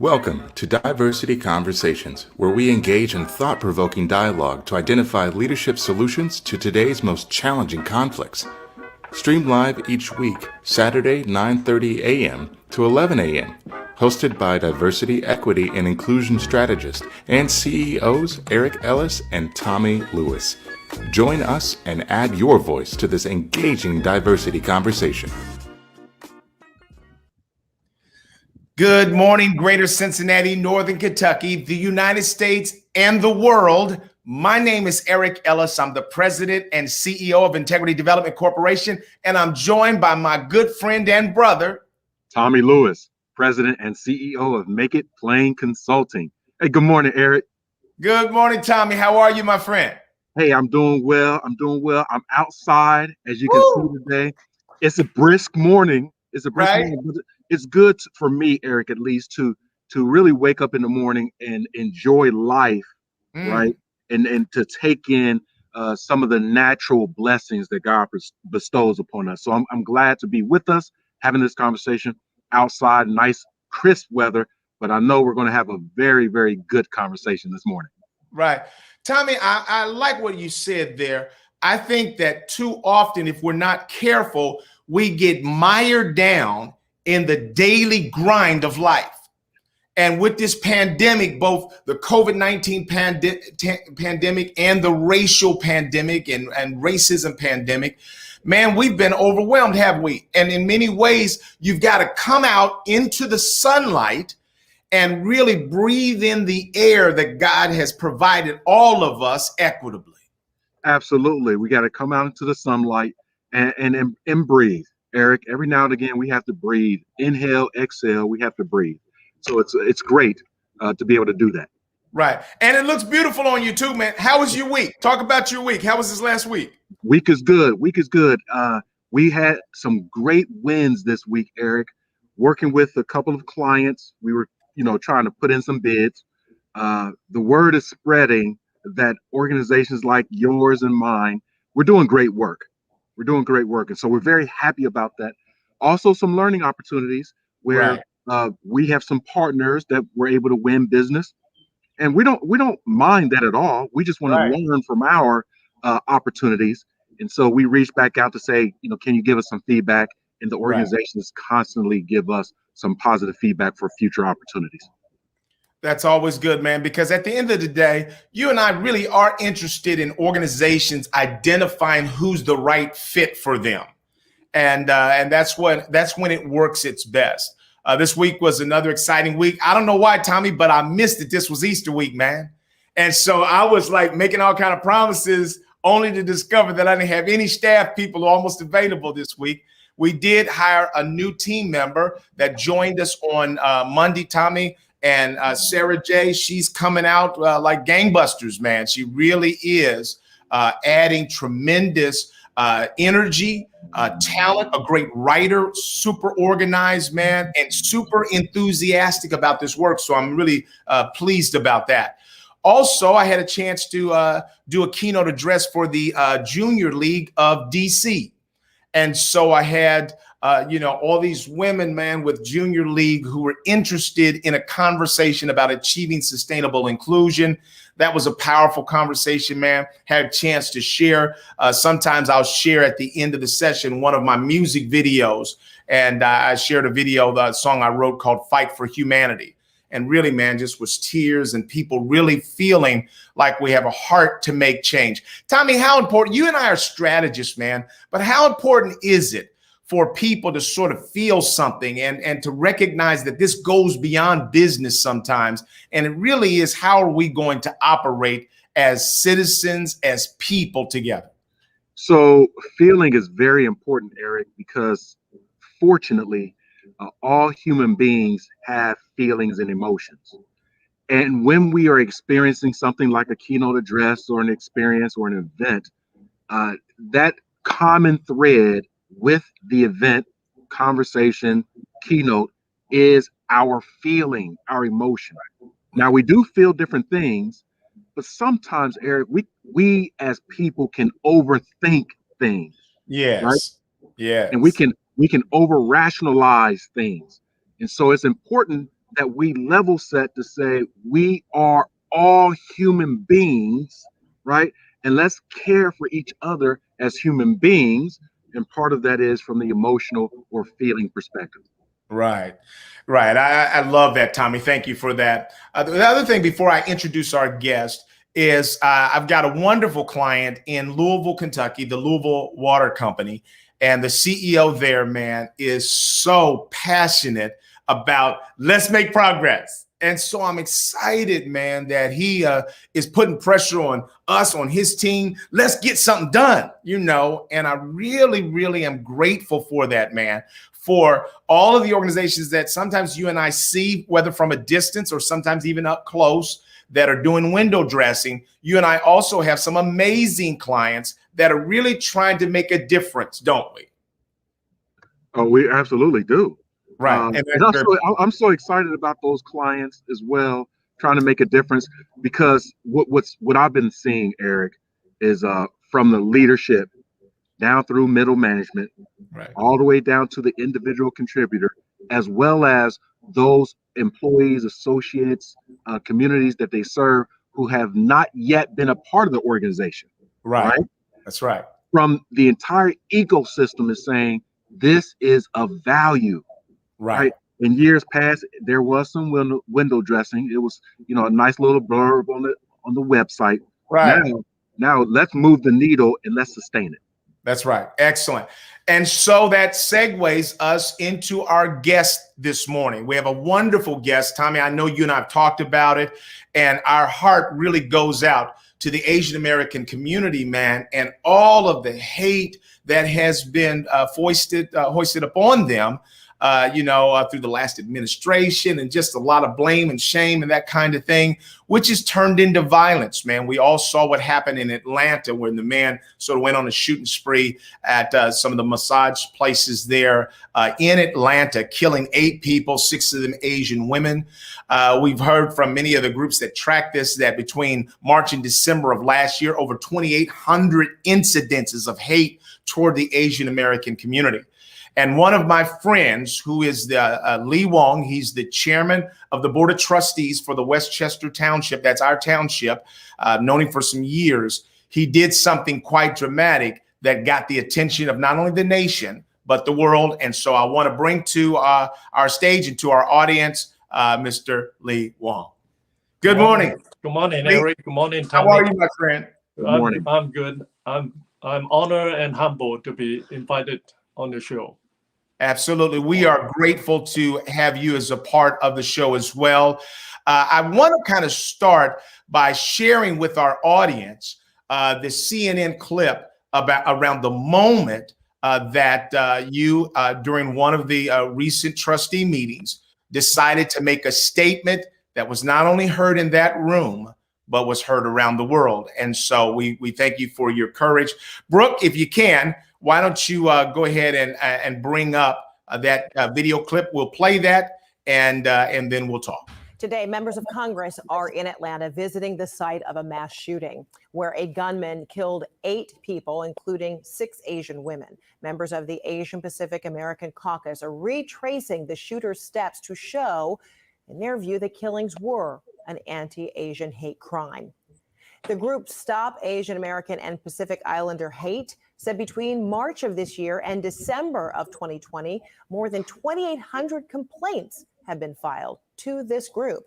Welcome to Diversity Conversations, where we engage in thought-provoking dialogue to identify leadership solutions to today's most challenging conflicts. Stream live each week, Saturday 9:30 a.m. to 11 a.m. Hosted by Diversity, Equity, and Inclusion Strategist and CEOs Eric Ellis and Tommy Lewis. Join us and add your voice to this engaging diversity conversation. Good morning, Greater Cincinnati, Northern Kentucky, the United States, and the world. My name is Eric Ellis. I'm the president and CEO of Integrity Development Corporation, and I'm joined by my good friend and brother, Tommy Lewis, president and CEO of Make It Plain Consulting. Hey, good morning, Eric. Good morning, Tommy. How are you, my friend? Hey, I'm doing well. I'm outside, as you can see today. It's a brisk morning. Morning, but it's good for me, Eric, at least to really wake up in the morning and enjoy life, right? And to take in some of the natural blessings that God bestows upon us. So I'm glad to be with us, having this conversation outside, nice, crisp weather. But I know we're going to have a very, very good conversation this morning. Right. Tommy, I like what you said there. I think that too often, if we're not careful, we get mired down in the daily grind of life. And with this pandemic, both the COVID-19 pandemic and the racial pandemic and racism pandemic, man, we've been overwhelmed, haven't we? And in many ways, you've got to come out into the sunlight and really breathe in the air that God has provided all of us equitably. Absolutely. We got to come out into the sunlight and breathe. Eric, every now and again, we have to breathe. Inhale, exhale, we have to breathe. So it's great to be able to do that. Right. And it looks beautiful on you too, man. How was your week? Talk about your week. How was this last week? Week is good. We had some great wins this week, Eric, working with a couple of clients. We were, trying to put in some bids. The word is spreading that organizations like yours and mine, we're doing great work. And so we're very happy about that. Also, some learning opportunities where we have some partners that we're able to win business. And we don't mind that at all. We just want to learn from our opportunities. And so we reach back out to say, can you give us some feedback? And the organizations constantly give us some positive feedback for future opportunities. That's always good, man, because at the end of the day, you and I really are interested in organizations identifying who's the right fit for them. And that's when it works its best. This week was another exciting week. I don't know why, Tommy, but I missed it. This was Easter week, man. And so I was like making all kind of promises only to discover that I didn't have any staff people almost available this week. We did hire a new team member that joined us on Monday, Tommy. And Sarah J, she's coming out like gangbusters, man. She really is adding tremendous energy, talent, a great writer, super organized, man, and super enthusiastic about this work. So I'm really pleased about that. Also, I had a chance to do a keynote address for the Junior League of DC. And so I had all these women, man, with Junior League who were interested in a conversation about achieving sustainable inclusion. That was a powerful conversation, man. Had a chance to share. Sometimes I'll share at the end of the session one of my music videos. And I shared a video, the song I wrote called Fight for Humanity. And really, man, just was tears and people really feeling like we have a heart to make change. Tommy, how important, you and I are strategists, man, but how important is it for people to sort of feel something and to recognize that this goes beyond business sometimes? And it really is, how are we going to operate as citizens, as people together? So feeling is very important, Eric, because fortunately, all human beings have feelings and emotions. And when we are experiencing something like a keynote address or an experience or an event, that common thread with the event, conversation, keynote is our feeling, our emotion. Now, we do feel different things, but sometimes, Eric, we as people can overthink things. Yes. Right? Yeah. And we can over rationalize things. And so it's important that we level set to say we are all human beings, right? And let's care for each other as human beings. And part of that is from the emotional or feeling perspective. Right, right. I love that, Tommy. Thank you for that. The other thing before I introduce our guest is I've got a wonderful client in Louisville, Kentucky, the Louisville Water Company. And the CEO there, man, is so passionate about let's make progress. And so I'm excited, man, that he is putting pressure on us, on his team. Let's get something done, and I really, really am grateful for that, man, for all of the organizations that sometimes you and I see, whether from a distance or sometimes even up close, that are doing window dressing. You and I also have some amazing clients that are really trying to make a difference, don't we? Oh, we absolutely do. Right. And also, I'm so excited about those clients as well, trying to make a difference because what I've been seeing, Eric, is from the leadership down through middle management, right, all the way down to the individual contributor, as well as those employees, associates, communities that they serve who have not yet been a part of the organization. right. Right. That's right. From the entire ecosystem is saying this is of value. Right. In years past, there was some window dressing. It was, a nice little blurb on the website. Right. Now let's move the needle and let's sustain it. That's right. Excellent. And so that segues us into our guest this morning. We have a wonderful guest. Tommy, I know you and I have talked about it, and our heart really goes out to the Asian American community, man, and all of the hate that has been foisted upon them, through the last administration, and just a lot of blame and shame and that kind of thing, which has turned into violence, man. We all saw what happened in Atlanta when the man sort of went on a shooting spree at some of the massage places there in Atlanta, killing 8 people, 6 of them Asian women. We've heard from many of the groups that track this that between March and December of last year, over 2,800 incidences of hate toward the Asian American community. And one of my friends, who is the Lee Wong, he's the chairman of the board of trustees for the Westchester Township. That's our township. I've known him for some years. He did something quite dramatic that got the attention of not only the nation, but the world. And so I want to bring to our stage and to our audience, Mr. Lee Wong. Good morning. Good morning, Lee. Eric. Good morning, Tommy. How are you, my friend? Good morning. I'm good. I'm honored and humbled to be invited on the show. Absolutely. We are grateful to have you as a part of the show as well. I want to kind of start by sharing with our audience the CNN clip around the moment that you, during one of the recent trustee meetings, decided to make a statement that was not only heard in that room, but was heard around the world. And so we thank you for your courage. Brooke, if you can, why don't you go ahead and bring up that video clip? We'll play that and then we'll talk. Today, members of Congress are in Atlanta visiting the site of a mass shooting where a gunman killed 8 people, including 6 Asian women. Members of the Asian Pacific American Caucus are retracing the shooter's steps to show, in their view, the killings were an anti-Asian hate crime. The group Stop Asian American and Pacific Islander Hate said between March of this year and December of 2020, more than 2,800 complaints have been filed to this group.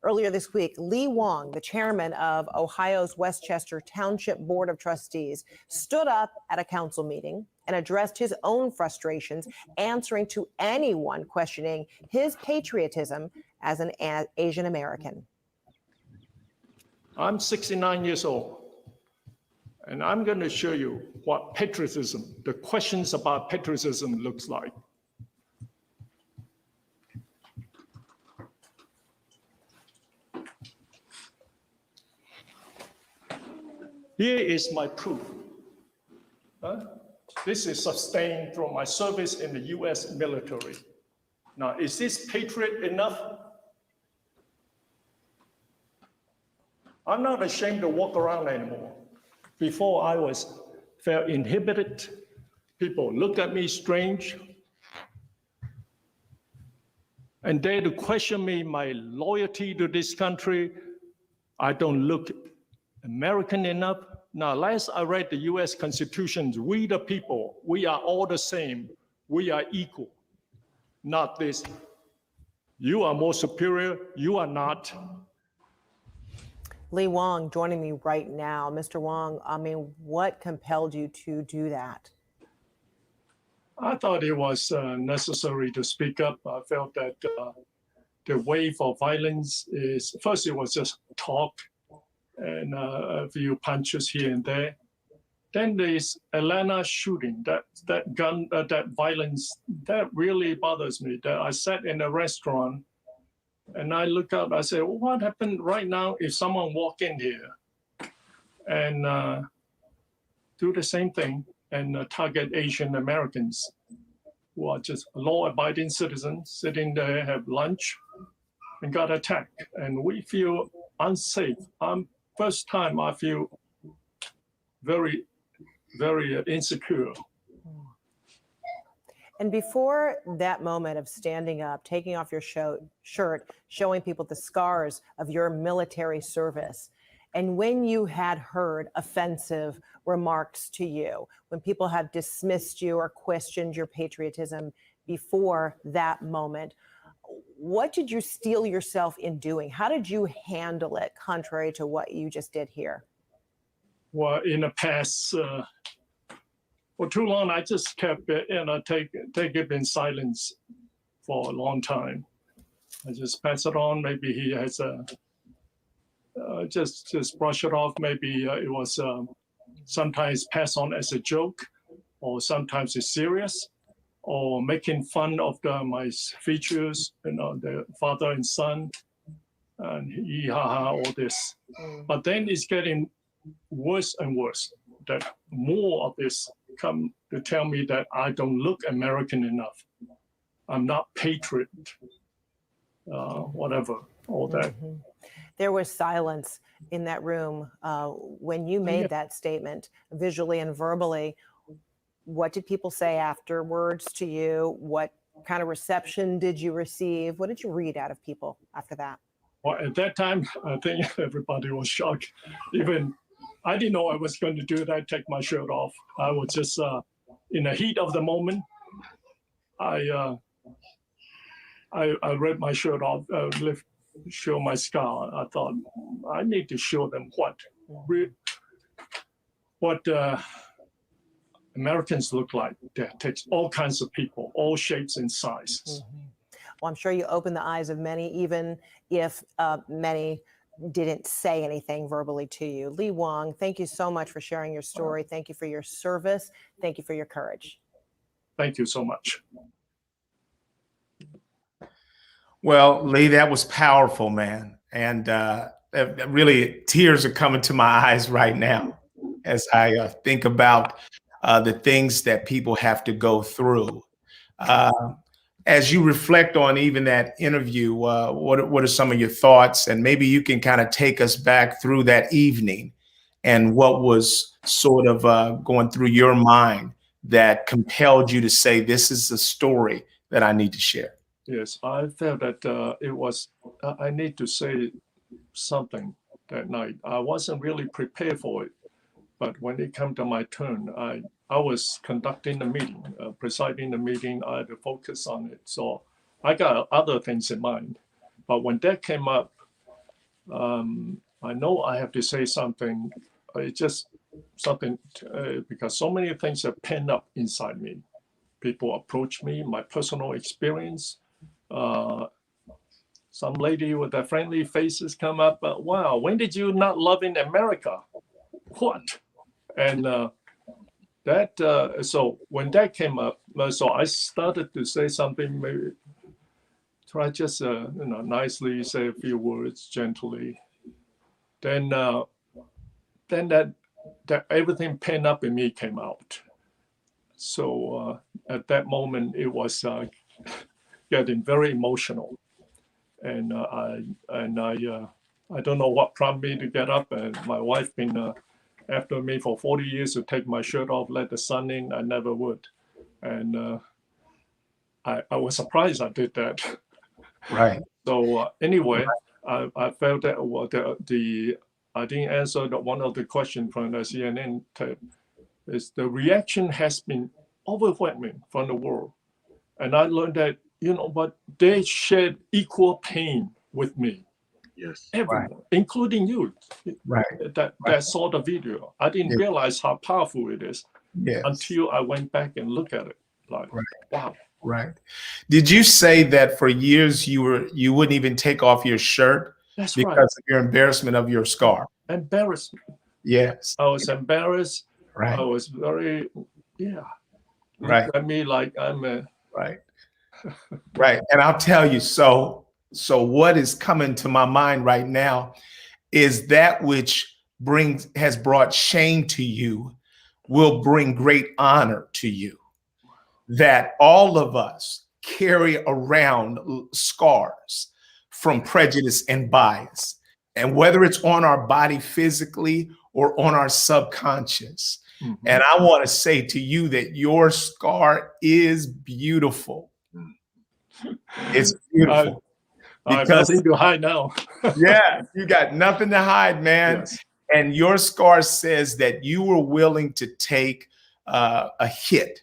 Earlier this week, Lee Wong, the chairman of Ohio's Westchester Township Board of Trustees, stood up at a council meeting and addressed his own frustrations, answering to anyone questioning his patriotism as an Asian American. I'm 69 years old, and I'm going to show you what patriotism, the questions about patriotism looks like. Here is my proof. This is sustained from my service in the US military. Now, is this patriot enough? I'm not ashamed to walk around anymore. Before I felt inhibited. People look at me strange. and they to question me my loyalty to this country. I don't look American enough. Now, last I read the U.S. Constitution, we the people, we are all the same. We are equal. Not this. You are more superior. You are not. Lee Wong joining me right now. Mr. Wong, I mean, what compelled you to do that? I thought it was necessary to speak up. I felt that the wave of violence is, first it was just talk and a few punches here and there. Then there's Atlanta shooting, that gun, that violence, that really bothers me. That I sat in a restaurant and I look out, I say, well, what happened right now if someone walk in here and do the same thing and target Asian Americans who are just law-abiding citizens sitting there, have lunch, and got attacked. And we feel unsafe. First time I feel very, very insecure. And before that moment of standing up, taking off your shirt, showing people the scars of your military service, and when you had heard offensive remarks to you, when people have dismissed you or questioned your patriotism before that moment, what did you steel yourself in doing? How did you handle it, contrary to what you just did here? Well, in the past, for too long, I just kept it and take it in silence for a long time. I just pass it on. Maybe he has just brush it off. Maybe it was sometimes passed on as a joke, or sometimes it's serious, or making fun of my features, the father and son, and all this. But then it's getting worse and worse. That more of this come to tell me that I don't look American enough. I'm not patriot, whatever, all that. Mm-hmm. There was silence in that room when you made that statement, visually and verbally. What did people say afterwards to you? What kind of reception did you receive? What did you read out of people after that? Well, at that time, I think everybody was shocked. Even I didn't know I was going to do that, take my shirt off. I was just in the heat of the moment. I ripped my shirt off, show my scar. I thought I need to show them what Americans look like. That takes all kinds of people, all shapes and sizes. Mm-hmm. Well, I'm sure you opened the eyes of many, even if many didn't say anything verbally to you. Lee Wong, thank you so much for sharing your story. Thank you for your service. Thank you for your courage. Thank you so much. Well, Lee, that was powerful, man. And really, tears are coming to my eyes right now as I think about the things that people have to go through. As you reflect on even that interview, what are some of your thoughts? And maybe you can kind of take us back through that evening and what was sort of going through your mind that compelled you to say, this is the story that I need to share. Yes, I felt that it was, I need to say something that night. I wasn't really prepared for it, but when it came to my turn, I was conducting the meeting, presiding the meeting. I had to focus on it. So I got other things in mind. But when that came up, I know I have to say something. It's just something because so many things are penned up inside me. People approach me, my personal experience. Some lady with their friendly faces come up. Wow, when did you not love in America? What? And so when that came up, so I started to say something, maybe try just nicely say a few words gently. Then that everything penned up in me came out. So at that moment, it was getting very emotional, and I don't know what prompted me to get up. And my wife been after me for 40 years to take my shirt off, let the sun in. I never would, and I was surprised I did that. Right. So anyway, I felt that I didn't answer one of the questions from the CNN tape. Is the reaction has been overwhelming from the world, and I learned that but they shared equal pain with me. Yes. Everyone, including you, Right. that saw the video. I didn't Yeah. realize how powerful it is Yes. until I went back and looked at it. Like, wow. Right. Did you say that for years you wouldn't even take off your shirt That's because right. of your embarrassment of your scar? Embarrassed. Yes. I was embarrassed. Right. I was very, Right. Look at me like I'm a. Right. Right. And I'll tell you, so what is coming to my mind right now is that which has brought shame to you will bring great honor to you. That all of us carry around scars from prejudice and bias. And whether it's on our body physically or on our subconscious. Mm-hmm. And I want to say to you that your scar is beautiful. It's beautiful. I have nothing to hide now. Yeah, you got nothing to hide, man. Yes. And your scar says that you were willing to take a hit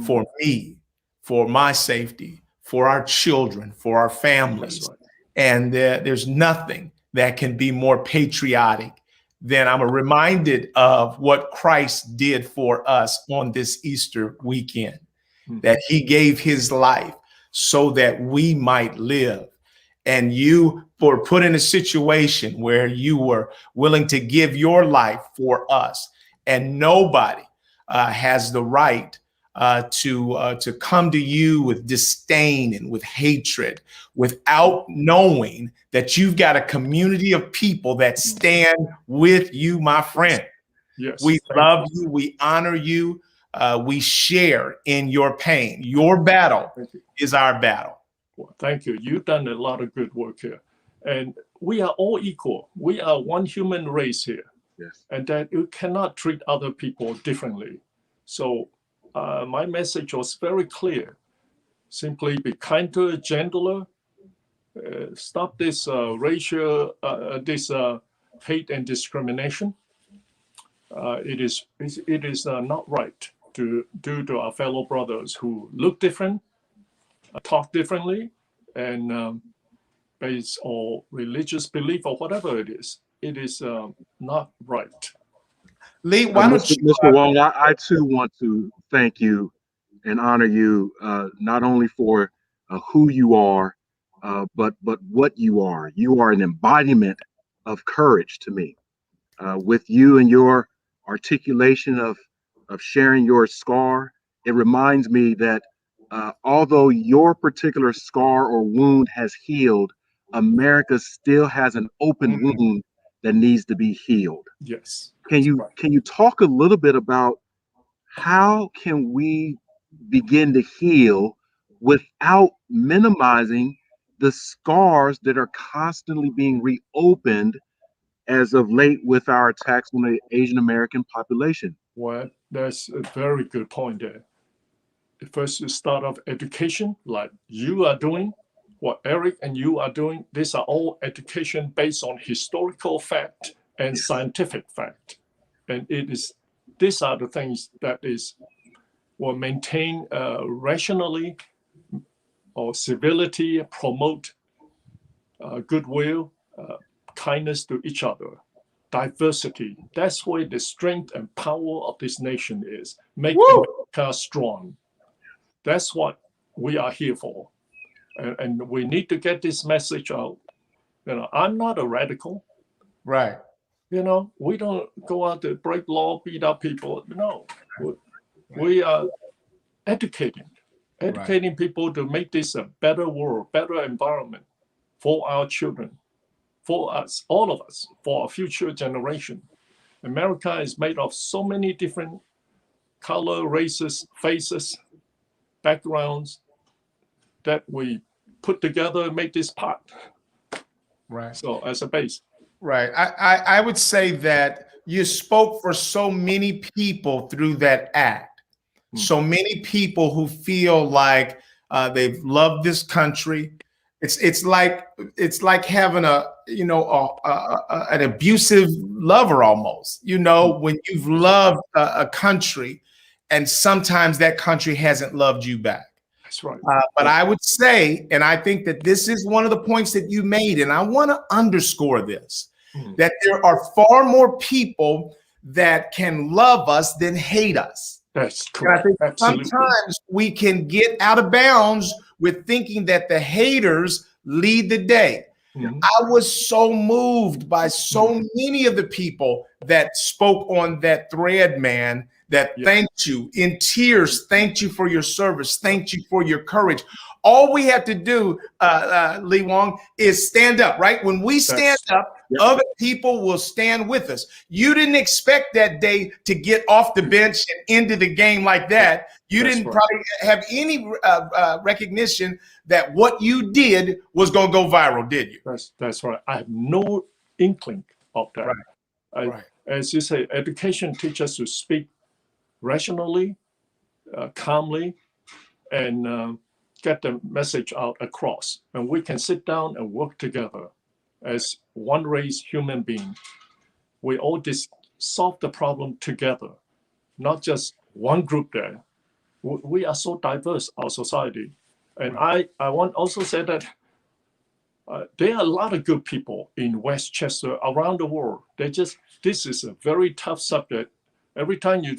for me, for my safety, for our children, for our families. Right. And there's nothing that can be more patriotic than I'm reminded of what Christ did for us on this Easter weekend, that he gave his life so that we might live. And you were put in a situation where you were willing to give your life for us. And nobody has the right to come to you with disdain and with hatred without knowing that you've got a community of people that stand with you, my friend. Yes. We love you. We honor you. We share in your pain. Your battle is our battle. Well, thank you. You've done a lot of good work here. And we are all equal. We are one human race here. Yes. And that you cannot treat other people differently. So my message was very clear. Simply be kinder, gentler. Stop this racial, hate and discrimination. It is not right to do to our fellow brothers who look different, talk differently, and based on religious belief or whatever it is. It is not right. Lee, why don't Mr. you? Mr. Wong, I too want to thank you and honor you not only for who you are, but what you are. You are an embodiment of courage to me. With you and your articulation of sharing your scar, it reminds me that although your particular scar or wound has healed, America still has an open wound that needs to be healed. Yes. Can you talk a little bit about how can we begin to heal without minimizing the scars that are constantly being reopened as of late with our attacks on the Asian American population? Well, that's a very good point there. First, you start off education, like you are doing, what Eric and you are doing. These are all education based on historical fact and scientific fact. And these are the things that will maintain rationally or civility, promote goodwill, kindness to each other, diversity. That's where the strength and power of this nation is. Make America strong. That's what we are here for. And we need to get this message out. I'm not a radical. Right. We don't go out to break law, beat up people. No, we are educating people to make this a better world, better environment for our children, for us, all of us, for our future generation. America is made of so many different color, races, faces, backgrounds that we put together and make this part. Right. So as a base. Right. I would say that you spoke for so many people through that act. So many people who feel like they've loved this country, It's like having an abusive lover almost. When you've loved a country, and sometimes that country hasn't loved you back. That's right. But I would say, and I think that this is one of the points that you made, and I want to underscore this, that there are far more people that can love us than hate us. That's And correct. I think Absolutely. sometimes we can get out of bounds with thinking that the haters lead the day. I was so moved by so many of the people that spoke on that thread, man, that thanked you in tears, thanked you for your service, thanked you for your courage. All we have to do, Lee Wong, is stand up, right? When we stand up, other people will stand with us. You didn't expect that day to get off the bench and into the game like that. You didn't probably have any recognition that what you did was going to go viral, did you? That's right. I have no inkling of that. Right. As you say, education teaches us to speak rationally, calmly, and get the message out across. And we can sit down and work together as one race human being. We all solve the problem together, not just one group there. We are so diverse, our society. And I want also say that there are a lot of good people in Westchester around the world. This is a very tough subject. Every time you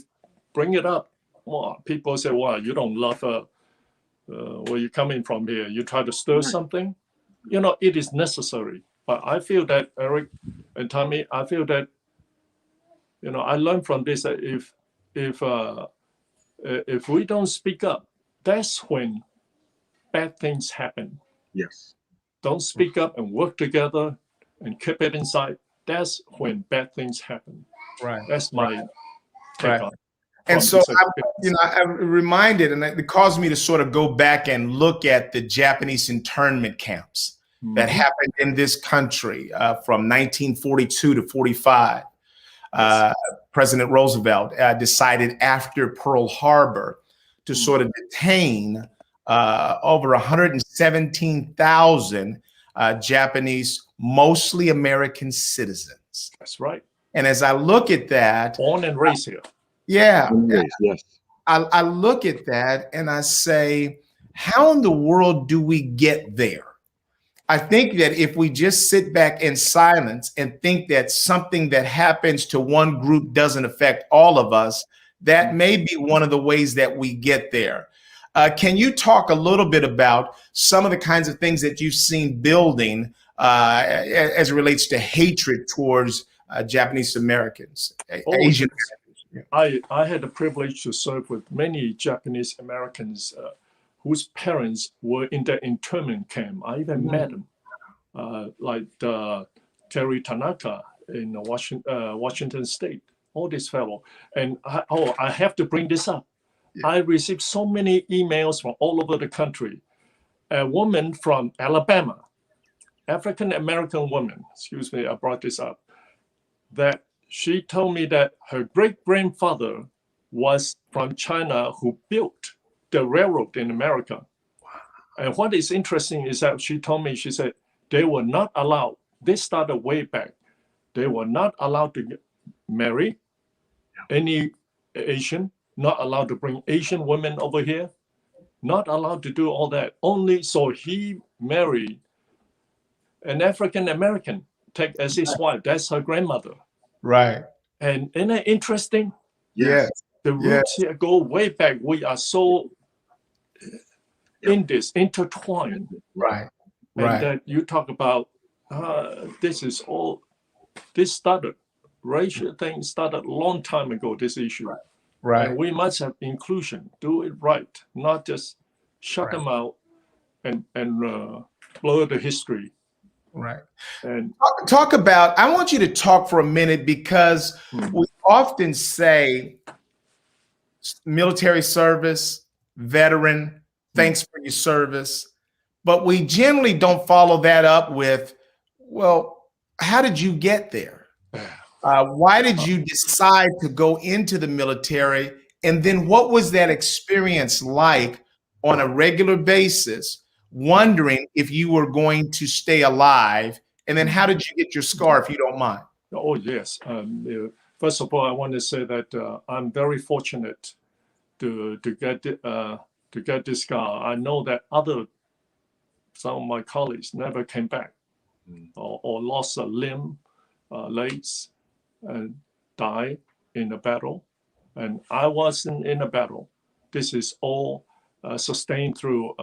bring it up, people say, well, you don't love where you're coming from here. You try to stir something. It is necessary. But I feel that, Eric and Tommy, I feel that, I learned from this that if we don't speak up, that's when bad things happen. Yes. Don't speak up and work together and keep it inside. That's when bad things happen. Right. That's my take on it. And so I'm reminded, and it caused me to sort of go back and look at the Japanese internment camps that happened in this country from 1942 to 45. President Roosevelt decided after Pearl Harbor to sort of detain over 117,000 Japanese, mostly American citizens. That's right. And as I look at that, born and raised here. Yes. I look at that and I say, how in the world do we get there? I think that if we just sit back in silence and think that something that happens to one group doesn't affect all of us, that may be one of the ways that we get there. Can you talk a little bit about some of the kinds of things that you've seen building as it relates to hatred towards Japanese Americans, Asian Americans? I had the privilege to serve with many Japanese Americans whose parents were in the internment camp. I even met them, like Terry Tanaka in Washington State, all this fellow. And I have to bring this up. I received so many emails from all over the country. A woman from Alabama, African-American woman, excuse me, I brought this up, that she told me that her great-grandfather was from China who built the railroad in America. And what is interesting is that she told me, she said, they were not allowed, this started way back, they were not allowed to marry any Asian, not allowed to bring Asian women over here, not allowed to do all that. Only so he married an African-American, take as his wife, that's her grandmother. Right. And isn't it interesting? Yes. The roots here go way back. We are so in this, intertwined. Right. And that you talk about, this started, racial thing started a long time ago, this issue. Right. And we must have inclusion, do it right, not just shut them out and blur the history. Right. And talk about, I want you to talk for a minute because we often say military service, veteran, thanks for your service. But we generally don't follow that up with, well, how did you get there? Why did you decide to go into the military? And then what was that experience like on a regular basis wondering if you were going to stay alive. And then how did you get your scar, if you don't mind? Oh, yes. First of all, I want to say that I'm very fortunate to get this scar. I know that some of my colleagues never came back or lost a limb, legs, and died in a battle. And I wasn't in a battle. This is all sustained through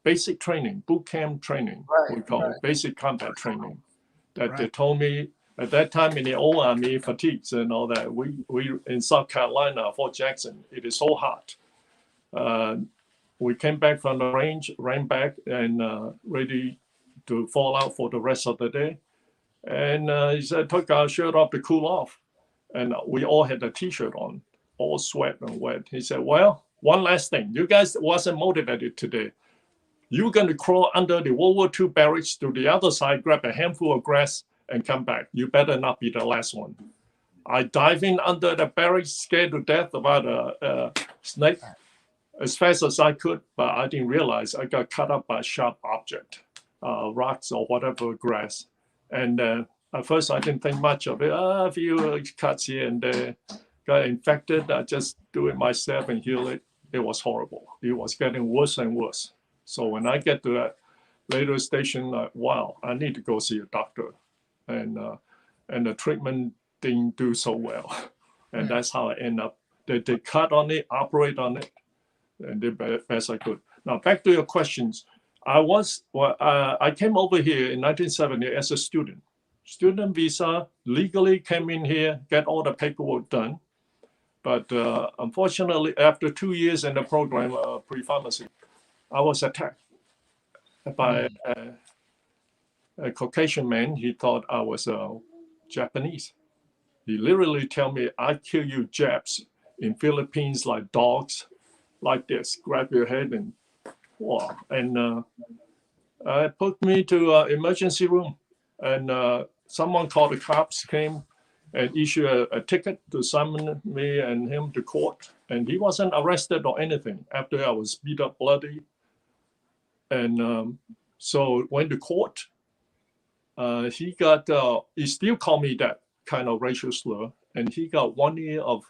basic training, boot camp training, we call it basic combat training. That they told me at that time in the old army, fatigues and all that. We in South Carolina, Fort Jackson, it is so hot. We came back from the range, ran back, and ready to fall out for the rest of the day. And he said, took our shirt off to cool off. And we all had a t-shirt on, all sweat and wet. He said, well, one last thing. You guys wasn't motivated today. You're going to crawl under the World War II barracks to the other side, grab a handful of grass, and come back. You better not be the last one. I dive in under the barracks, scared to death about a snake, as fast as I could, but I didn't realize I got cut up by a sharp object, rocks or whatever, grass. And at first, I didn't think much of it. A few cuts here and there, got infected. I just do it myself and heal it. It was horrible. It was getting worse and worse. So when I get to that later station, wow, I need to go see a doctor. And the treatment didn't do so well. And that's how I end up. They cut on it, operate on it, and did best I could. Now, back to your questions. I came over here in 1970 as a student. Student visa, legally came in here, get all the paperwork done. But unfortunately, after 2 years in the program, pre-pharmacy, I was attacked by a Caucasian man. He thought I was Japanese. He literally told me, I kill you Japs in Philippines like dogs, like this, grab your head and wow. And put me to emergency room. And someone called the cops, came and issued a ticket to summon me and him to court. And he wasn't arrested or anything after I was beat up bloody. And so went to court. He still called me that kind of racial slur. And he got 1 year of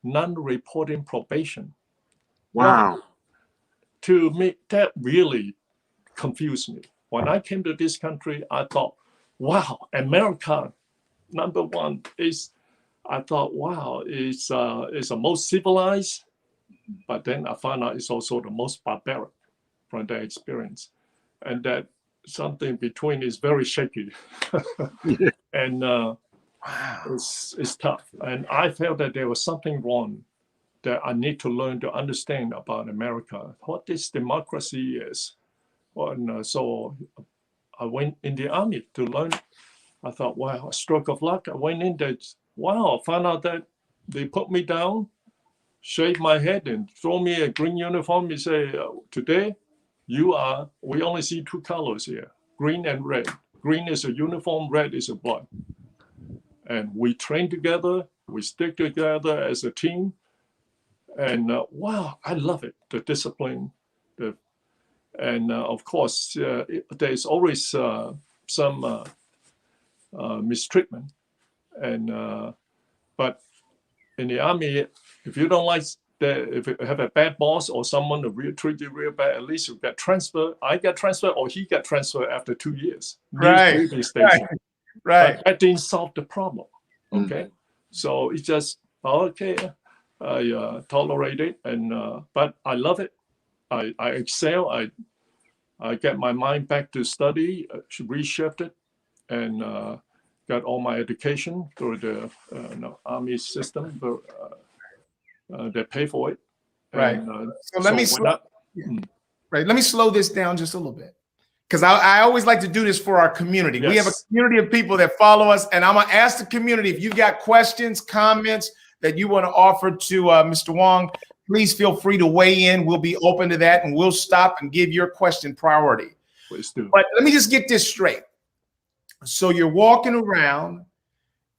non-reporting probation. Wow. To me, that really confused me. When I came to this country, I thought, wow, America, number one, I thought, wow, is the most civilized. But then I found out it's also the most barbaric from that experience. And that something between is very shaky. And it's tough. And I felt that there was something wrong that I need to learn to understand about America, what this democracy is. And so I went in the army to learn. I thought, wow, a stroke of luck. I went in there, wow, found out that they put me down, shave my head and throw me a green uniform. He say, today, we only see two colors here, green and red. Green is a uniform, red is a blood. And we train together, we stick together as a team. And wow, I love it, the discipline. And of course, there's always some mistreatment. But in the army, if you don't like if you have a bad boss or someone who treat you real bad, at least you get transferred. I get transferred or he get transferred after 2 years. Right. But that didn't solve the problem. Okay. So it's just, okay, I tolerate it, but I love it. I excel. I get my mind back to study, reshift it, and got all my education through the Army system. They pay for it. Right. And, so let me slow this down just a little bit, because I always like to do this for our community. Yes. We have a community of people that follow us, and I'm gonna ask the community if you've got questions, comments that you want to offer to Mr. Wong. Please feel free to weigh in. We'll be open to that, and we'll stop and give your question priority. Please do. But let me just get this straight. So you're walking around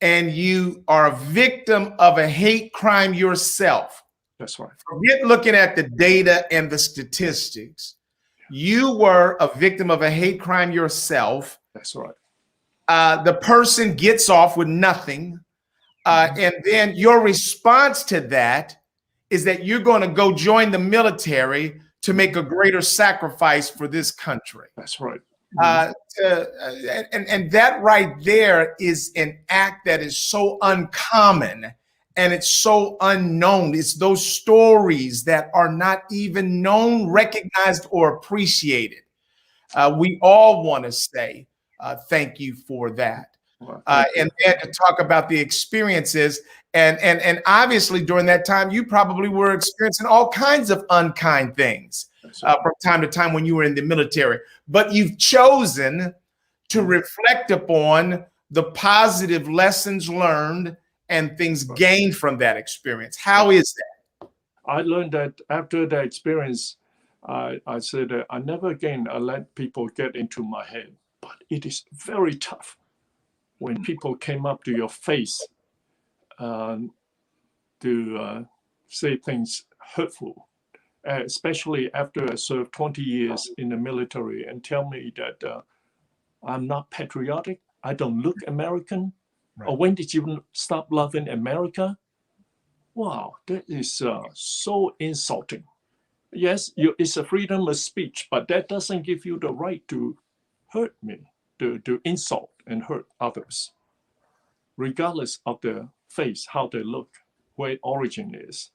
and you are a victim of a hate crime yourself. That's right. Forget looking at the data and the statistics. You were a victim of a hate crime yourself. That's right. The person gets off with nothing. And then your response to that is that you're going to go join the military to make a greater sacrifice for this country. That's right. And that right there is an act that is so uncommon and it's so unknown. It's those stories that are not even known, recognized, or appreciated. We all want to say thank you for that. And then to talk about the experiences. And obviously during that time, you probably were experiencing all kinds of unkind things from time to time when you were in the military. But you've chosen to reflect upon the positive lessons learned and things gained from that experience. How is that? I learned that after that experience, I said that I never again let people get into my head. But it is very tough when people came up to your face to say things hurtful, especially after I served 20 years in the military and tell me that I'm not patriotic, I don't look American, or when did you stop loving America? Wow, that is so insulting. Yes, it's a freedom of speech, but that doesn't give you the right to hurt me, to insult and hurt others, regardless of their face, how they look, where origin is.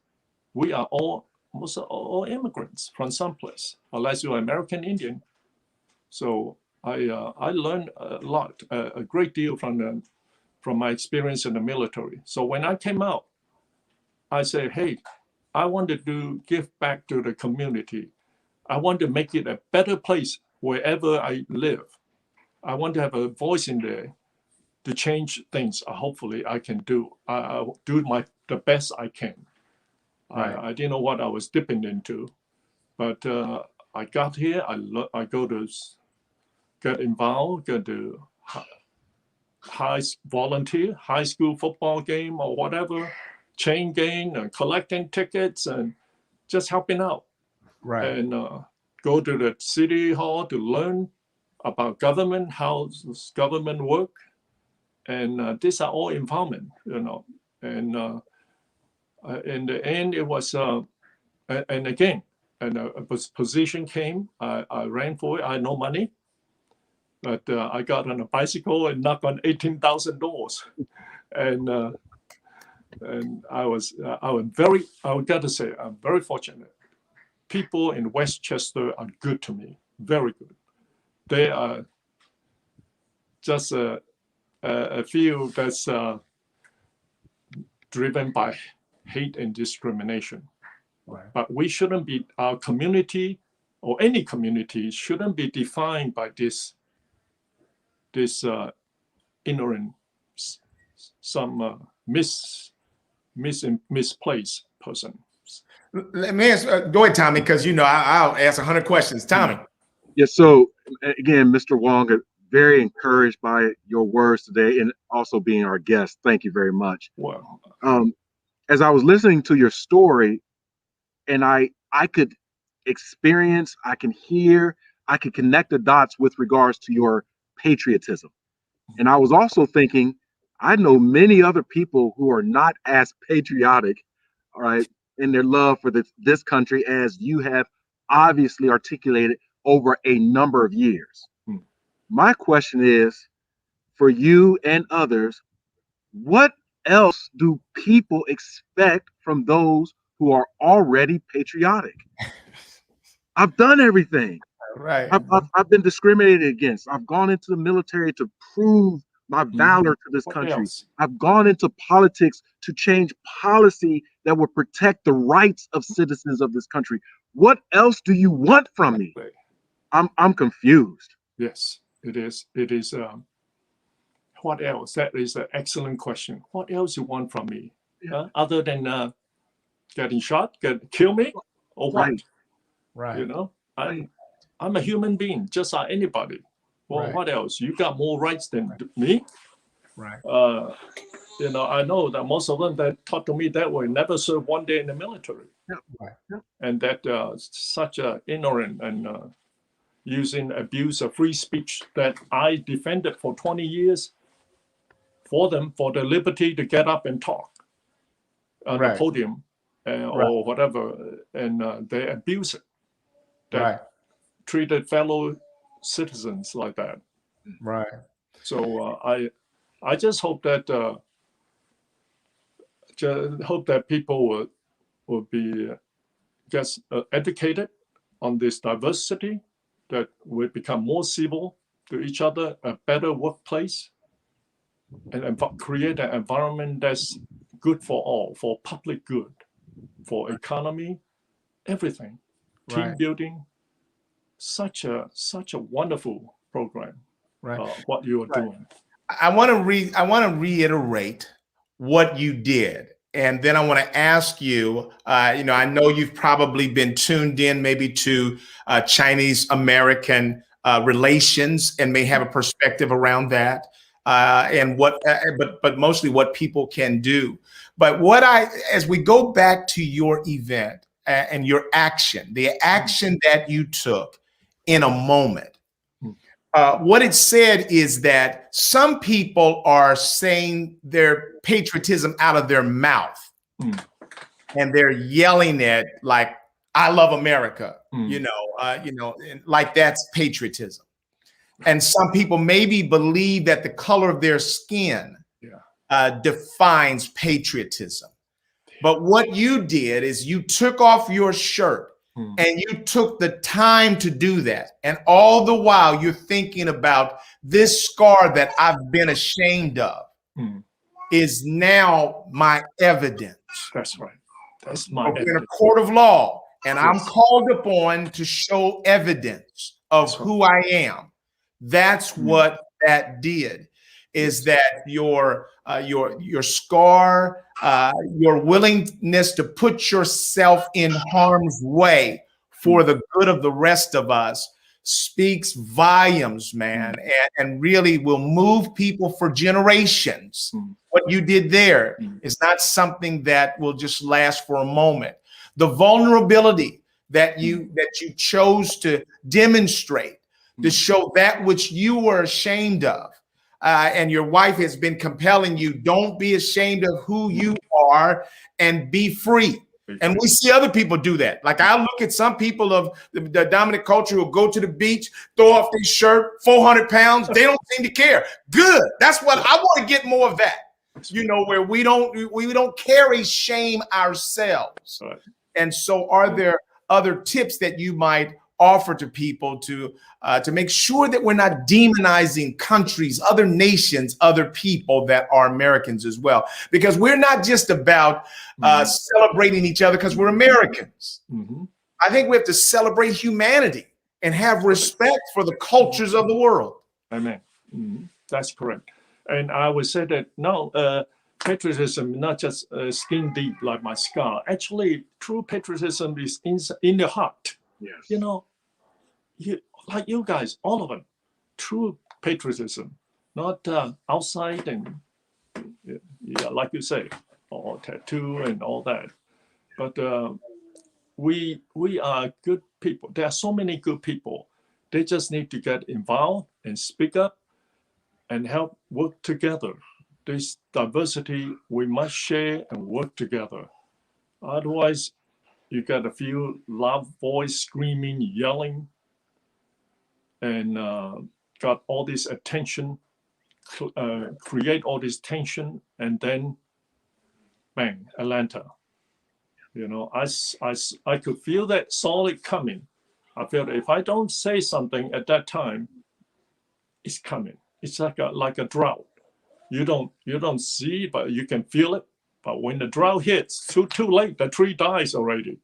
We are almost all immigrants from someplace, unless you're American Indian. So I learned a lot, a great deal from my experience in the military. So when I came out, I said, hey, I want to give back to the community. I want to make it a better place wherever I live. I want to have a voice in there to change things. Hopefully I can do. I'll do the best I can. Right. I didn't know what I was dipping into, but I got here. I go to get involved, get to volunteer, high school football game or whatever, chain gang, and collecting tickets and just helping out. Right. And go to the city hall to learn about government, how does government work. And these are all empowerment, And in the end, it was, and again, a position came, I ran for it, I had no money. But I got on a bicycle and knocked on 18,000 doors. And I got to say, I'm very fortunate. People in Westchester are good to me, very good. They are just a few that's driven by hate and discrimination. Right. But we shouldn't be, our community or any community shouldn't be defined by this ignorant, some misplaced person. Let me ask, go ahead, Tommy, because I'll ask 100 questions. Tommy. Yes. So again, Mr. Wong, very encouraged by your words today and also being our guest. Thank you very much. Wow. As I was listening to your story, and I could experience, I can hear, I could connect the dots with regards to your patriotism. And I was also thinking, I know many other people who are not as patriotic, all right, in their love for this country as you have obviously articulated over a number of years. My question is, for you and others, what else do people expect from those who are already patriotic? I've done everything. Right. I've been discriminated against. I've gone into the military to prove my valor to this country. I've gone into politics to change policy that will protect the rights of citizens of this country. What else do you want from me? I'm confused. Yes, it is. It is. What else? That is an excellent question. What else you want from me? Other than getting shot, kill me, or what? Right. I'm a human being, just like anybody. Well, what else? You got more rights than me. Right. I know that most of them that talk to me that way never served one day in the military. Right. And that such a ignorant and using abuse of free speech that I defended for 20 years for them, for the liberty to get up and talk on the podium or whatever, and they abuse it. They treated fellow citizens like that. Right. So I just hope that people will be just educated on this diversity, that we become more civil to each other, a better workplace, and create an environment that's good for all, for public good, for economy, everything, team building. Such a wonderful program. What you are doing. I want to reiterate what you did. And then I want to ask you, I know you've probably been tuned in maybe to Chinese American relations and may have a perspective around that, and but mostly what people can do. But as we go back to your event and your action, the action that you took in a moment, what it said is that some people are saying their patriotism out of their mouth, and they're yelling it like, "I love America," and like that's patriotism. And some people maybe believe that the color of their skin defines patriotism. But what you did is you took off your shirt. And you took the time to do that. And all the while you're thinking about this scar that I've been ashamed of is now my evidence. That's right. That's my evidence. In a court of law, and I'm called upon to show evidence of who I am. That's what that did, is that your scar, your willingness to put yourself in harm's way for the good of the rest of us speaks volumes, man, and really will move people for generations. What you did there is not something that will just last for a moment. The vulnerability that you chose to demonstrate to show that which you were ashamed of. And your wife has been compelling you, don't be ashamed of who you are and be free. And we see other people do that. Like I look at some people of the dominant culture who go to the beach, throw off their shirt, 400 pounds. They don't seem to care. Good. That's what I want to get more of that, where we don't carry shame ourselves. And so are there other tips that you might offer to people to make sure that we're not demonizing countries, other nations, other people that are Americans as well? Because we're not just about celebrating each other because we're Americans. I think we have to celebrate humanity and have respect for the cultures of the world. Amen. That's correct. And I would say that no, patriotism not just skin deep like my scar. Actually, true patriotism is in the heart. Yes. Like you guys, all of them, true patriotism, not outside and like you say, or tattoo and all that. But we are good people. There are so many good people. They just need to get involved and speak up and help work together. This diversity we must share and work together. Otherwise, you got a few loud voice screaming, yelling, and got all this attention, create all this tension, and then, bang, Atlanta. I could feel that solid coming. I felt if I don't say something at that time, it's coming. It's like a drought. You don't see, but you can feel it. But when the drought hits, too late. The tree dies already.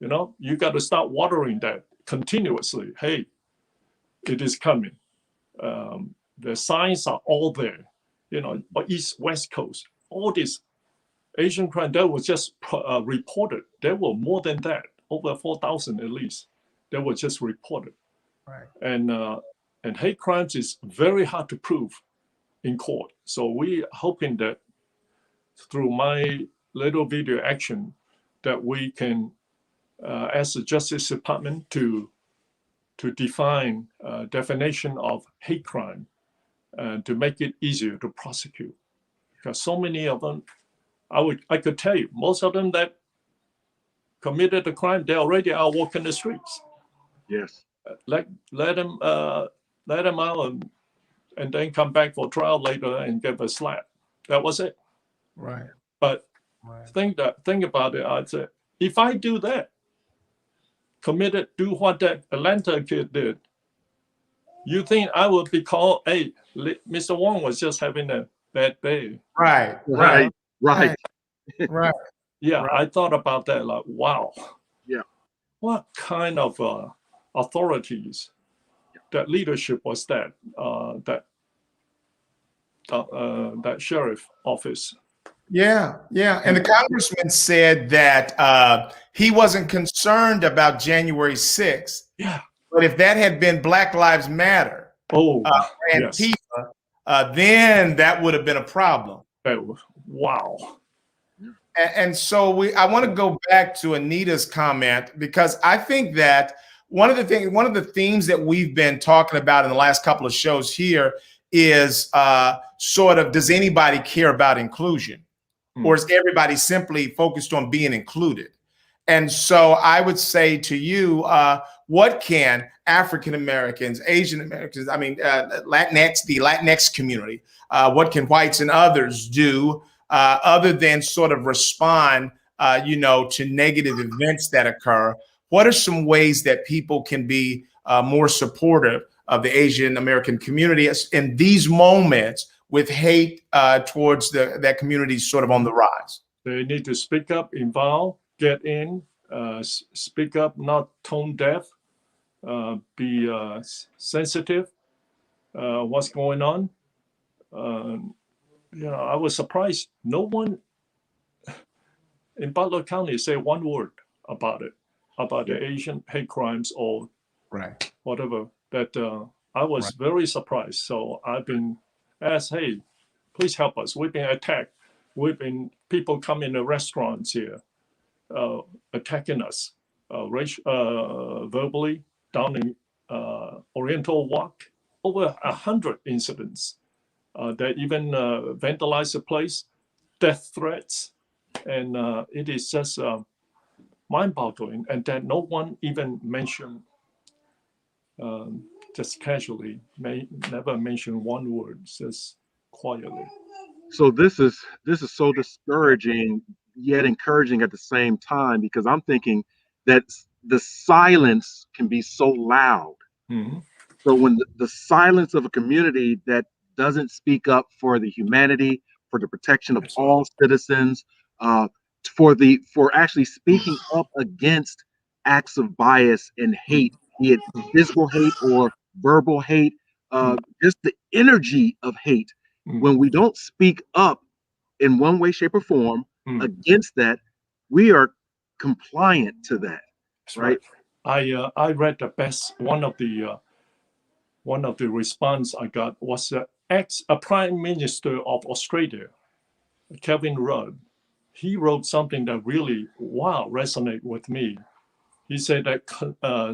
You got to start watering that continuously. Hey, it is coming. The signs are all there. East, West Coast, all this Asian crime that was just reported. There were more than that, over 4,000 at least. That were just reported. Right. And hate crimes is very hard to prove in court. So we hoping that through my little video action that we can ask the Justice Department to to define definition of hate crime and to make it easier to prosecute. Because so many of them, I could tell you, most of them that committed the crime, they already are walking the streets. Yes. Let them out and then come back for trial later and give a slap. That was it. Right. But think about it. I said, if I do that, do what that Atlanta kid did, you think I would be called, hey, Mr. Wong was just having a bad day? Right. Right. Right. Yeah, I thought about that, like, wow. Yeah. What kind of authorities, that leadership was that sheriff office? Yeah. And the congressman said that he wasn't concerned about January 6th. Yeah. But if that had been Black Lives Matter, Yes. Antifa, then that would have been a problem. Wow. And so I want to go back to Anita's comment, because I think that one of the themes that we've been talking about in the last couple of shows here is sort of, does anybody care about inclusion? Or is everybody simply focused on being included? And so I would say to you, what can African Americans, Asian Americans, Latinx, the Latinx community, what can whites and others do other than sort of respond, to negative events that occur? What are some ways that people can be more supportive of the Asian American community in these moments with hate towards that community sort of on the rise? They need to speak up, involve, get in, speak up, not tone deaf, be sensitive. What's going on? I was surprised. No one in Butler County said one word about it, about the Asian hate crimes or whatever. That I was very surprised. So I've been asked, hey, please help us. We've been attacked. People come in the restaurants here, attacking us, verbally, down in Oriental Walk, over 100 incidents. That even vandalized the place, death threats, and it is just mind-boggling. And that no one even mentioned, just casually, never mentioned one word, just quietly. So this is so discouraging yet encouraging at the same time, because I'm thinking that the silence can be so loud. Mm-hmm. So when the silence of a community that doesn't speak up for the humanity, for the protection of all citizens, for actually speaking up against acts of bias and hate, be it physical hate or verbal hate, just the energy of hate. When we don't speak up in one way, shape, or form against that, we are compliant to that. Right? I read the best one of the response I got was a Prime Minister of Australia, Kevin Rudd. He wrote something that really resonated with me. He said that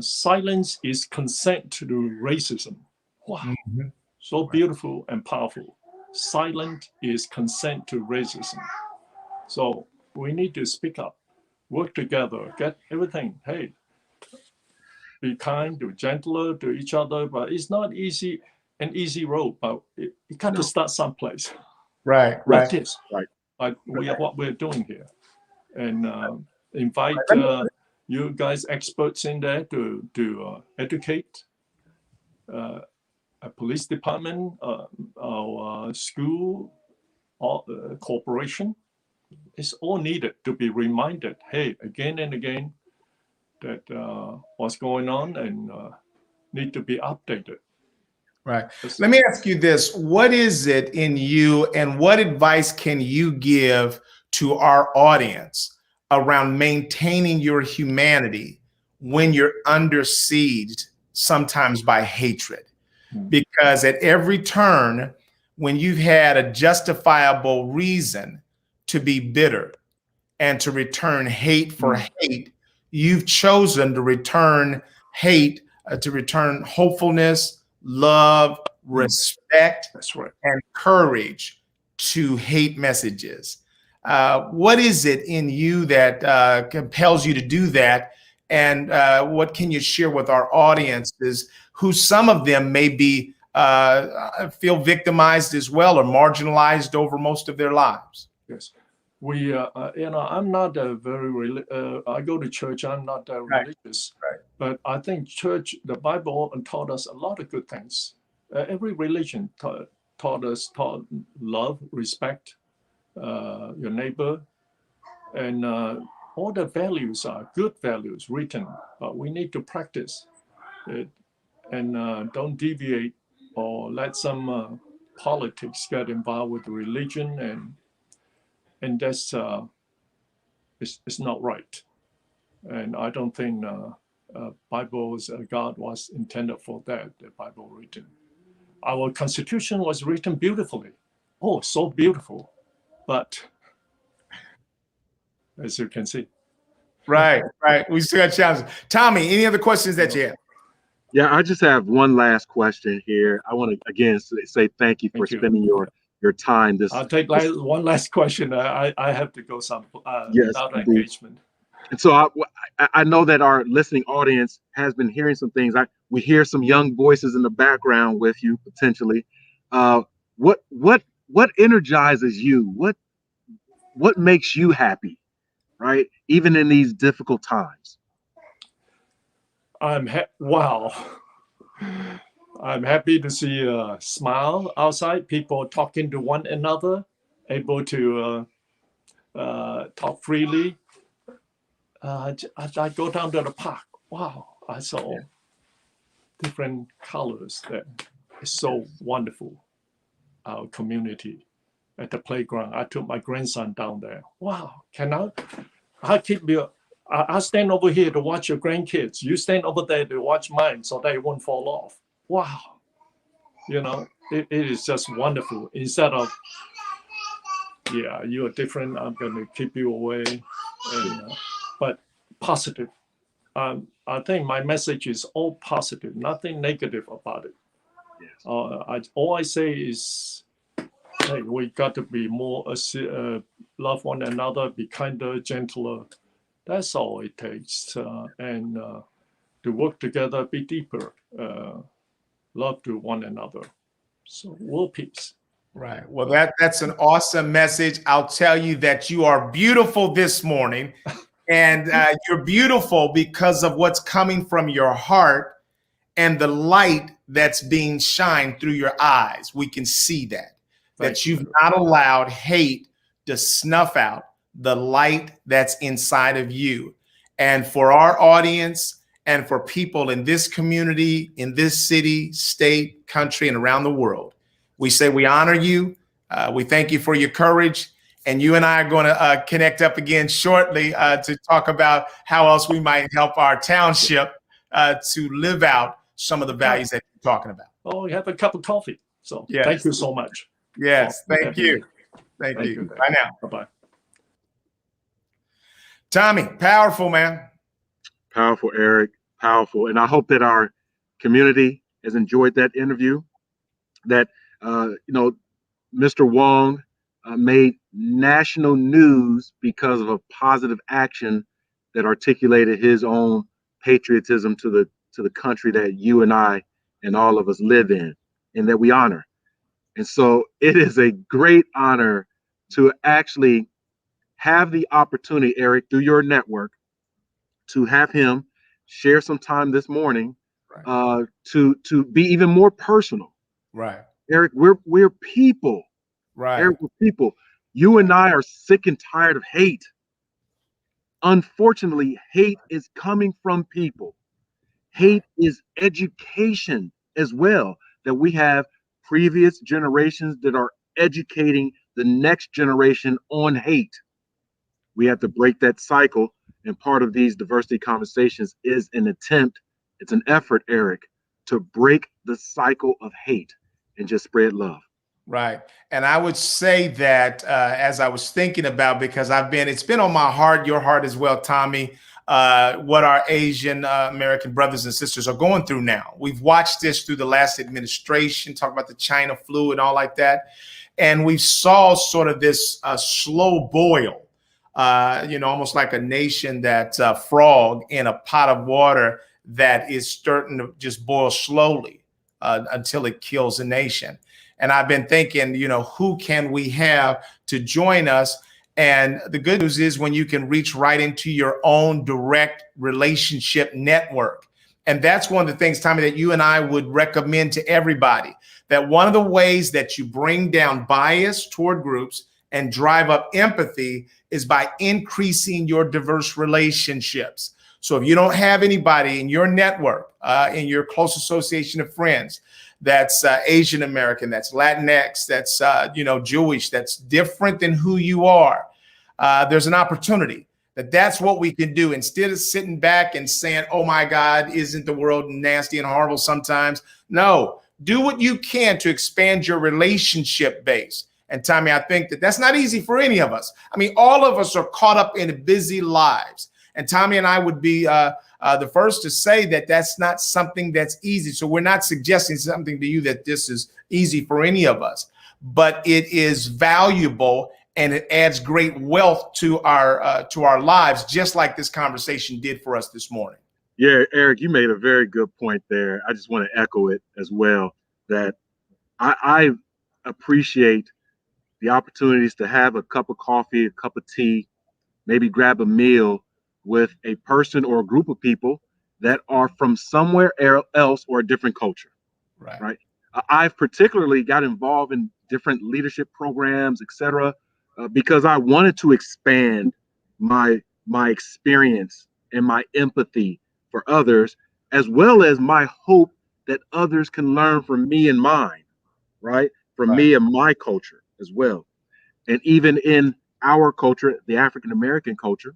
silence is consent to racism. Wow, so beautiful and powerful. Silent is consent to racism. So we need to speak up, work together, get everything. Hey, be kind, be gentler to each other, but it's not an easy road, but you got to start someplace. Right. This. Like what we're doing here. And invite you guys, experts in there to educate a police department, our school, corporation. It's all needed to be reminded, hey, again and again, that what's going on and need to be updated. Right. Let me ask you this. What is it in you, and what advice can you give to our audience around maintaining your humanity when you're under siege, sometimes by hatred? Because at every turn, when you've had a justifiable reason to be bitter and to return hate for hate, you've chosen to return hate to return hopefulness, love, respect, That's right. and courage to hate messages. What is it in you that compels you to do that? And what can you share with our audiences, who some of them may be feel victimized as well or marginalized over most of their lives? Yes. We, I'm not a very, I go to church, I'm not religious, Right. but I think church, the Bible taught us a lot of good things. Every religion taught love, respect, your neighbor, and all the values are good values written, but we need to practice it and don't deviate or let some politics get involved with religion, and that's it's not right. And I don't think Bible's God was intended for that, the Bible written. Our Constitution was written beautifully. Oh, so beautiful. But as you can see. Right. We still got challenges. Tommy, any other questions that you have? Yeah, I just have one last question here. I want to again say thank you for spending your time. I'll take one last question. I have to go yes, without indeed. engagement. And so I know that our listening audience has been hearing some things. We hear some young voices in the background with you potentially. What energizes you? What makes you happy, right? Even in these difficult times. Wow. I'm happy to see a smile outside, people talking to one another, able to talk freely. I go down to the park. Wow, I saw different colors there. It's so wonderful. Our community at the playground. I took my grandson down there. Wow, I stand over here to watch your grandkids. You stand over there to watch mine so they won't fall off. Wow. It is just wonderful. Instead of, you are different, I'm going to keep you away. But positive. I think my message is all positive, nothing negative about it. Yes. All I say is, hey, we got to be more, love one another, be kinder, gentler. That's all it takes. And to work together, be deeper, love to one another. So world peace. Right. Well, that's an awesome message. I'll tell you that you are beautiful this morning. And you're beautiful because of what's coming from your heart and the light that's being shined through your eyes. We can see that you've not allowed hate to snuff out the light that's inside of you. And for our audience and for people in this community, in this city, state, country, and around the world, we say we honor you. We thank you for your courage. And you and I are going to connect up again shortly to talk about how else we might help our township to live out some of the values that you're talking about. Oh, you have a cup of coffee. So yes. Thank you so much. Yes, thank you. Thank you. Bye now. Bye-bye. Tommy, powerful, man. Powerful, Eric. Powerful. And I hope that our community has enjoyed that interview, that, Mr. Wong made national news because of a positive action that articulated his own patriotism to the country that you and I and all of us live in and that we honor. And so it is a great honor to actually have the opportunity, Eric, through your network, to have him share some time this morning to be even more personal. Right. Eric, we're people. Right. Eric, we're people. You and I are sick and tired of hate. Unfortunately, hate is coming from people. Hate is education as well, that we have previous generations that are educating the next generation on hate. We have to break that cycle. And part of these diversity conversations is it's an effort, Eric, to break the cycle of hate and just spread love. Right. And I would say that as I was thinking about, because it's been on my heart, your heart as well, Tommy, what our Asian American brothers and sisters are going through now. We've watched this through the last administration, talk about the China flu and all like that. And we saw sort of this slow boil, almost like a nation that's a frog in a pot of water that is starting to just boil slowly until it kills a nation. And I've been thinking, who can we have to join us? And the good news is when you can reach right into your own direct relationship network. And that's one of the things, Tommy, that you and I would recommend to everybody, that one of the ways that you bring down bias toward groups and drive up empathy is by increasing your diverse relationships. So if you don't have anybody in your network, in your close association of friends, that's Asian American, that's Latinx, that's, Jewish, that's different than who you are, there's an opportunity that's what we can do. Instead of sitting back and saying, oh my God, isn't the world nasty and horrible sometimes? No, do what you can to expand your relationship base. And Tommy, I think that's not easy for any of us. I mean, all of us are caught up in busy lives. And Tommy and I would be the first to say that that's not something that's easy. So we're not suggesting something to you that this is easy for any of us, but it is valuable and it adds great wealth to our lives, just like this conversation did for us this morning. Yeah, Eric, you made a very good point there. I just want to echo it as well, that I appreciate the opportunities to have a cup of coffee, a cup of tea, maybe grab a meal with a person or a group of people that are from somewhere else or a different culture. Right. I've particularly got involved in different leadership programs, et cetera, because I wanted to expand my experience and my empathy for others, as well as my hope that others can learn from me and mine, right? From me and my culture as well. And even in our culture, the African American culture,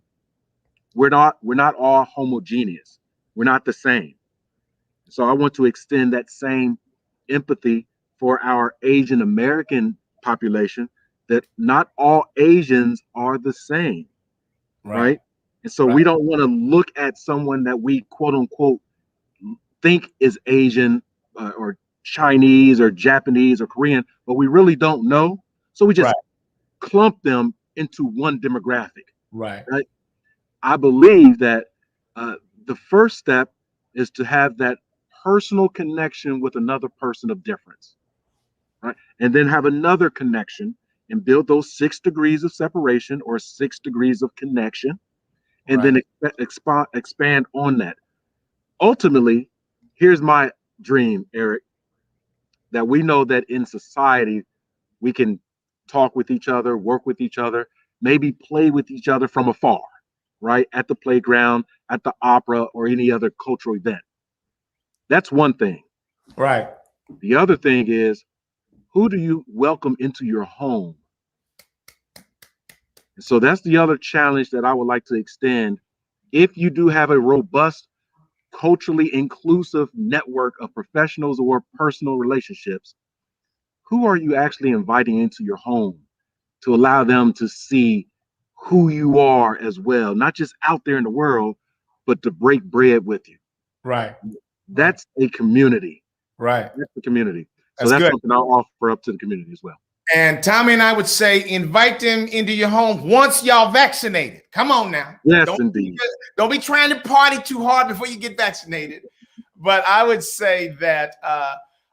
we're not all homogeneous. We're not the same. So I want to extend that same empathy for our Asian American population, that not all Asians are the same, right? And so we don't want to look at someone that we quote unquote think is Asian or Chinese or Japanese or Korean, but we really don't know. So we just clump them into one demographic. Right. I believe that the first step is to have that personal connection with another person of difference, right? And then have another connection and build those 6 degrees of separation or 6 degrees of connection, and then expand on that. Ultimately, here's my dream, Eric, that we know that in society, we can talk with each other, work with each other, maybe play with each other from afar, right? At the playground, at the opera, or any other cultural event. That's one thing. Right. The other thing is, who do you welcome into your home? And so that's the other challenge that I would like to extend. If you do have a robust, culturally inclusive network of professionals or personal relationships, who are you actually inviting into your home to allow them to see who you are as well, not just out there in the world, but to break bread with you? Right. That's a community. Right. That's a community. So that's something I'll offer up to the community as well. And Tommy and I would say, invite them into your home once y'all vaccinated. Come on now. Yes, indeed. Don't be trying to party too hard before you get vaccinated. But I would say that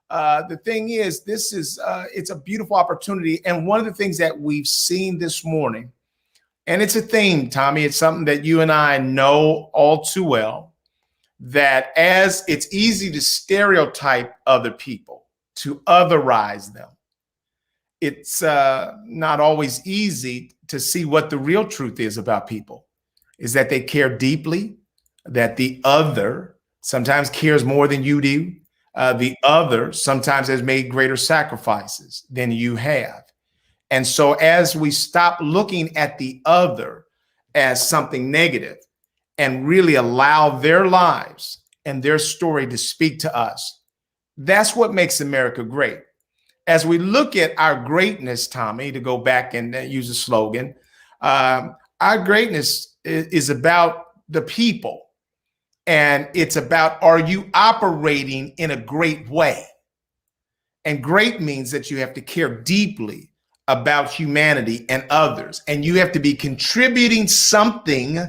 the thing is, this is it's a beautiful opportunity. And one of the things that we've seen this morning, and it's a theme, Tommy, it's something that you and I know all too well, that as it's easy to stereotype other people, to otherize them, it's not always easy to see what the real truth is about people, is that they care deeply, that the other sometimes cares more than you do. The other sometimes has made greater sacrifices than you have. And so as we stop looking at the other as something negative and really allow their lives and their story to speak to us, that's what makes America great. As we look at our greatness, Tommy, to go back and use a slogan, our greatness is about the people. And it's about, are you operating in a great way? And great means that you have to care deeply about humanity and others. And you have to be contributing something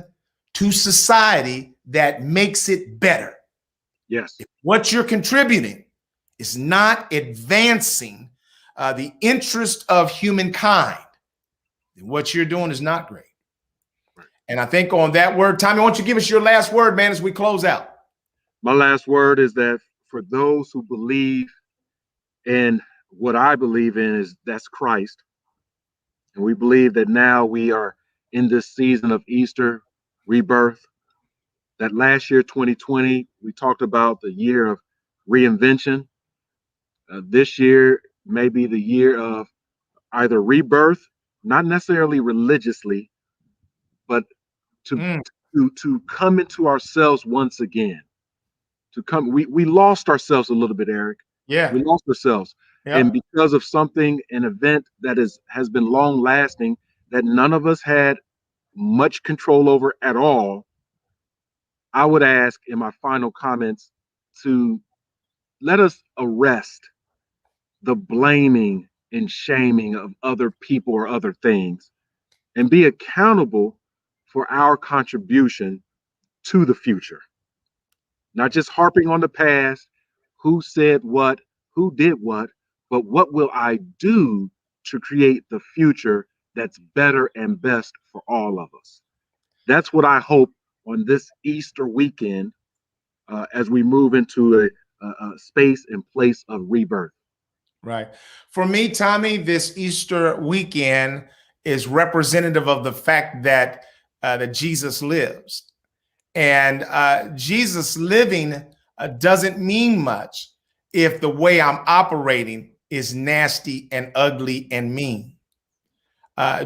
to society that makes it better. Yes. If what you're contributing is not advancing the interest of humankind, then what you're doing is not great. Right. And I think on that word, Tommy, why don't you give us your last word, man, as we close out? My last word is that for those who believe in what I believe in, is that's Christ. And we believe that now we are in this season of Easter rebirth. That last year, 2020, we talked about the year of reinvention. This year may be the year of either rebirth, not necessarily religiously, but to come into ourselves once again. We lost ourselves a little bit, Eric. Yeah. We lost ourselves. Yeah. And because of an event that has been long lasting, that none of us had much control over at all, I would ask in my final comments to let us arrest the blaming and shaming of other people or other things and be accountable for our contribution to the future. Not just harping on the past, who said what, who did what, but what will I do to create the future that's better and best for all of us? That's what I hope on this Easter weekend as we move into a space and place of rebirth. Right. For me, Tommy, this Easter weekend is representative of the fact that that Jesus lives. And Jesus living doesn't mean much if the way I'm operating is nasty and ugly and mean.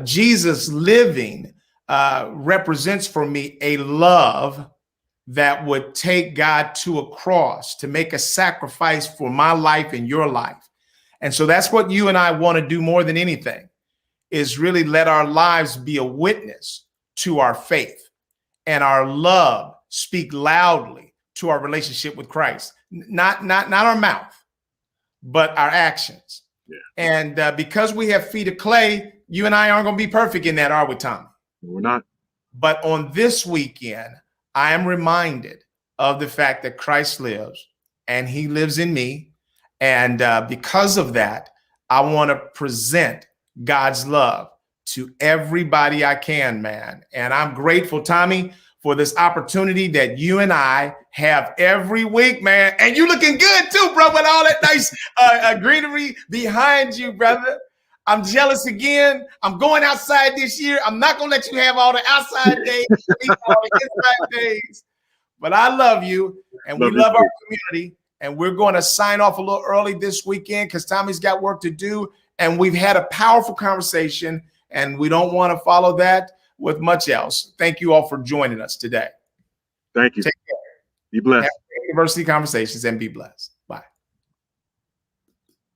Jesus living represents for me a love that would take God to a cross to make a sacrifice for my life and your life. And so that's what you and I want to do more than anything, is really let our lives be a witness to our faith and our love speak loudly to our relationship with Christ. Not our mouth, but our actions. Yeah. And because we have feet of clay, you and I aren't going to be perfect in that, are we, Tommy? We're not. But on this weekend, I am reminded of the fact that Christ lives and he lives in me. And because of that, I want to present God's love to everybody I can, man. And I'm grateful, Tommy, for this opportunity that you and I have every week, man. And you looking good too, bro, with all that nice greenery behind you, brother. I'm jealous again. I'm going outside this year. I'm not going to let you have all the outside days, all the inside days. But I love you, and we love our community. And we're going to sign off a little early this weekend because Tommy's got work to do. And we've had a powerful conversation, and we don't want to follow that with much else. Thank you all for joining us today. Thank you. Take care. Be blessed. Have University Conversations and be blessed.